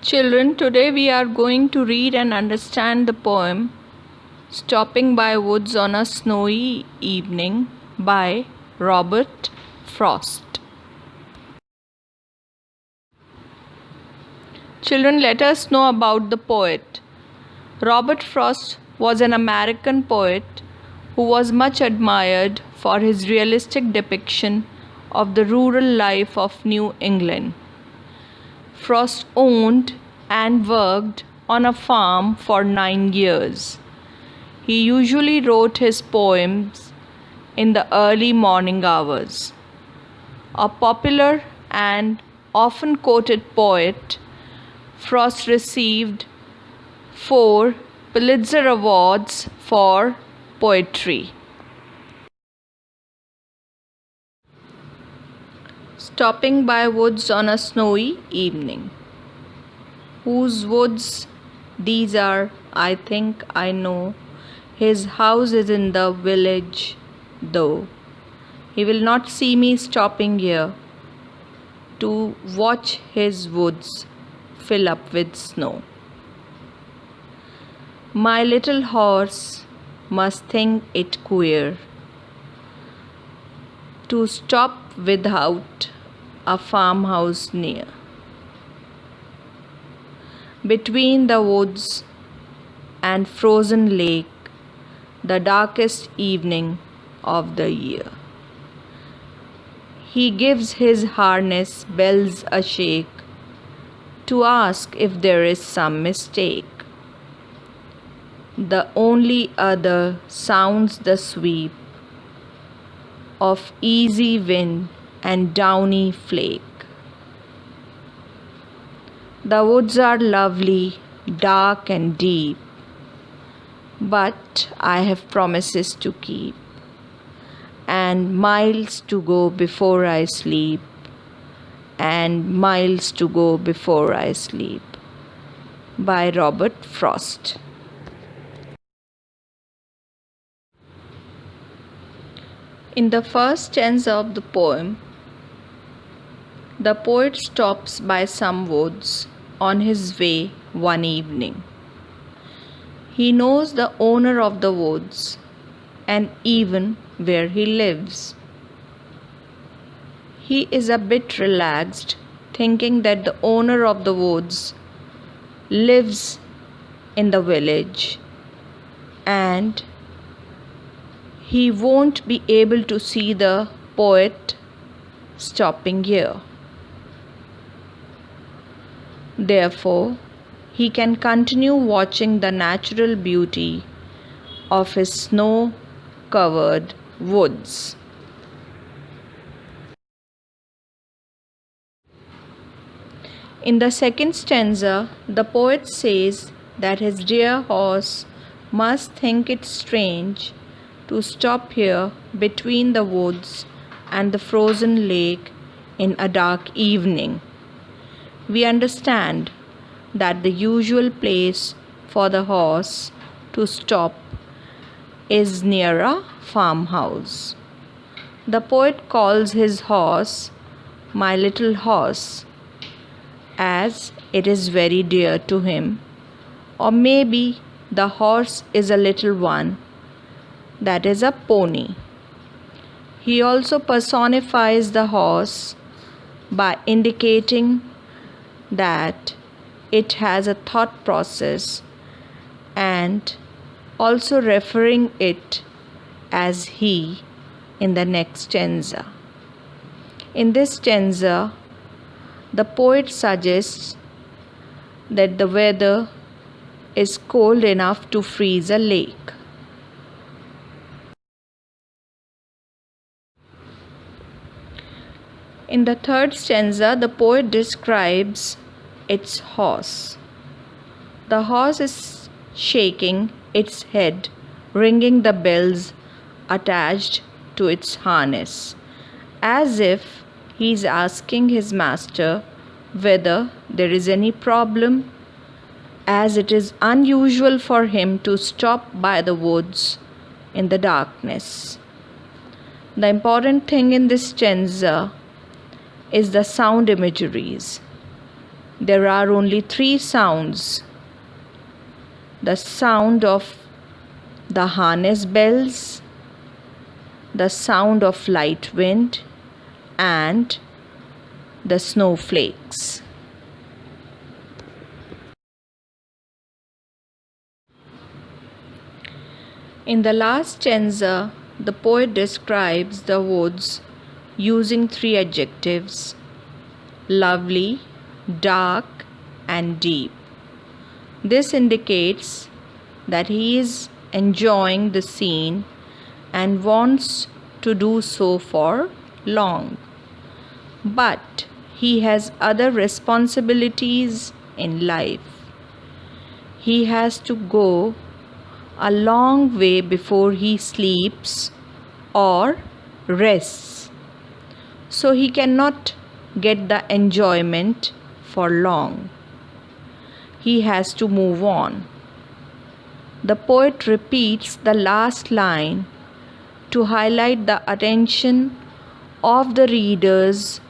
Children, today we are going to read and understand the poem Stopping by Woods on a Snowy Evening by Robert Frost. Children, let us know about the poet. Robert Frost was an American poet who was much admired for his realistic depiction of the rural life of New England. Frost owned and worked on a farm for 9 years. He usually wrote his poems in the early morning hours. A popular and often quoted poet, Frost received 4 Pulitzer Awards for poetry. Stopping by woods on a snowy evening. Whose woods these are, I think I know. His house is in the village, though. He will not see me stopping here to watch his woods fill up with snow. My little horse must think it queer to stop without a farmhouse near. Between the woods and frozen lake, the darkest evening of the year, he gives his harness bells a shake to ask if there is some mistake. The only other sounds the sweep of easy wind and downy flake. The woods are lovely, dark and deep, but I have promises to keep, and miles to go before I sleep, and miles to go before I sleep. By Robert Frost. In the first stanza of the poem, the poet stops by some woods on his way one evening. He knows the owner of the woods and even where he lives. He is a bit relaxed, thinking that the owner of the woods lives in the village and he won't be able to see the poet stopping here. Therefore, he can continue watching the natural beauty of his snow-covered woods. In the second stanza, the poet says that his dear horse must think it strange to stop here between the woods and the frozen lake in a dark evening. We understand that the usual place for the horse to stop is near a farmhouse. The poet calls his horse my little horse, as it is very dear to him, or maybe the horse is a little one, that is a pony. He also personifies the horse by indicating that it has a thought process and also referring it as he in the next stanza. In this stanza, the poet suggests that the weather is cold enough to freeze a lake. In the third stanza, the poet describes its horse. The horse is shaking its head, ringing the bells attached to its harness, as if he is asking his master whether there is any problem, as it is unusual for him to stop by the woods in the darkness. The important thing in this stanza is the sound imageries. there are only three sounds: the sound of the harness bells, the sound of light wind, and the snowflakes. In the last stanza, the poet describes the woods using three adjectives: lovely, dark, and deep. This indicates that he is enjoying the scene and wants to do so for long. But he has other responsibilities in life. He has to go a long way before he sleeps or rests, so he cannot get the enjoyment for long. He has to move on. The poet repeats the last line to highlight the attention of the readers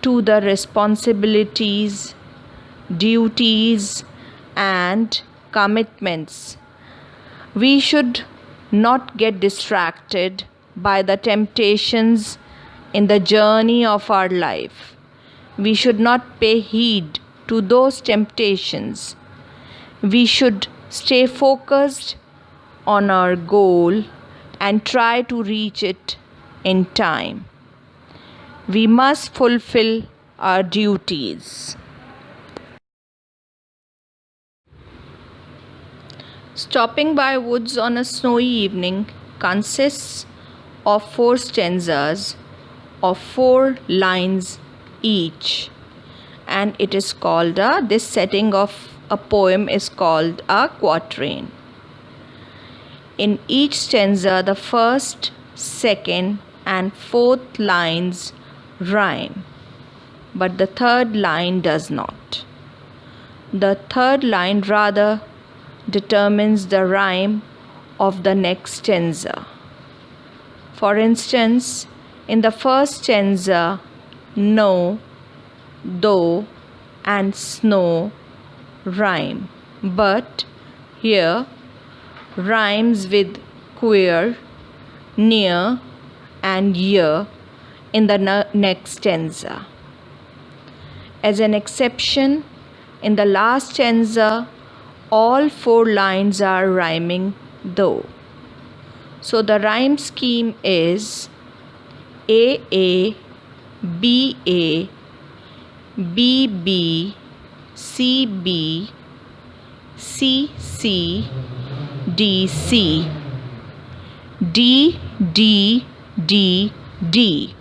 to the responsibilities, duties, and commitments. We should not get distracted by the temptations in the journey of our life. We should not pay heed to those temptations. We should stay focused on our goal and try to reach it in time. We must fulfill our duties. Stopping by Woods on a Snowy Evening consists of 4 stanzas of 4 lines each, and it is called this setting of a poem is called a quatrain. In each stanza, the first, second, and fourth lines rhyme, but the third line does not. The third line rather determines the rhyme of the next stanza. For instance, in the first stanza, no, though, and snow rhyme, but here rhymes with queer, near, and year in the next stanza. As an exception, in the last stanza, all 4 lines are rhyming though. So the rhyme scheme is A, B, B, C, C, D, D, D.